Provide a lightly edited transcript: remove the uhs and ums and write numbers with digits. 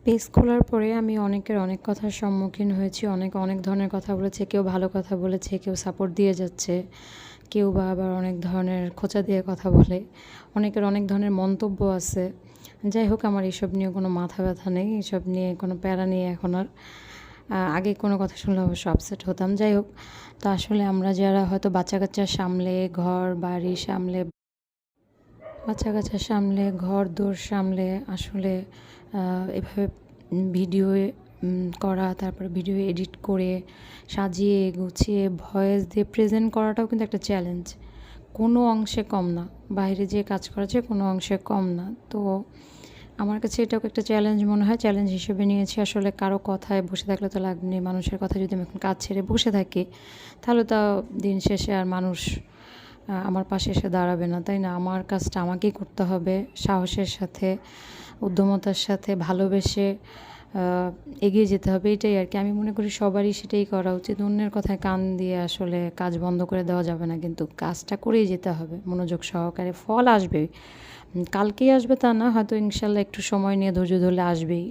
Page খোলার পরে আমি অনেকের অনেক কথার সম্মুখীন হয়েছি। অনেক ধরনের কথা বলেছে। কেউ ভালো কথা বলেছে, কেউ সাপোর্ট দিয়ে যাচ্ছে, কেউ বা আবার অনেক ধরনের খোঁচা দিয়ে কথা বলে। অনেকের অনেক ধরনের মন্তব্য আছে। যাই হোক, আমার এসব নিয়ে কোনো মাথা ব্যথা নেই। এসব নিয়ে কোনো প্যারা নেই এখন আর। আগে কোনো কথা শুনলে অবশ্য আপসেট হতাম। যাই হোক, তো আসলে আমরা যারা হয়তো বাচ্চা-কাচ্চা সামলে, ঘর-বাড়ি সামলে, বাচ্চা-কাচ্চা সামলে, ঘর-দোর সামলে আসলে এভাবে ভিডিও করা, তারপরে ভিডিও এডিট করে, সাজিয়ে গুছিয়ে ভয়েস দিয়ে প্রেজেন্ট করাটাও কিন্তু একটা চ্যালেঞ্জ। কোনো অংশে কম না। বাইরে যেয়ে কাজ করা যায় কোনো অংশে কম না। তো আমার কাছে এটাও একটা চ্যালেঞ্জ মনে হয়। চ্যালেঞ্জ হিসেবে নিয়েছি। আসলে কারো কথায় বসে থাকলে তো লাভ নেই। মানুষের কথায় যদি আমি এখন কাজ ছেড়ে বসে থাকি, তাহলে তো দিন শেষে আর মানুষ আমার পাশে এসে দাঁড়াবে না, তাই না? আমার কাজটা আমাকেই করতে হবে, সাহসের সাথে, উদ্যমতার সাথে, ভালোবেসে এগিয়ে যেতে হবে। এটাই আর কি। আমি মনে করি সবারই সেটাই করা উচিত। অন্যের কথায় কান দিয়ে আসলে কাজ বন্ধ করে দেওয়া যাবে না, কিন্তু কাজটা করেই যেতে হবে মনোযোগ সহকারে। ফল আসবে, কালকেই আসবে তা না, হয়তো ইনশাল্লাহ একটু সময় নিয়ে ধৈর্য ধরলে আসবেই।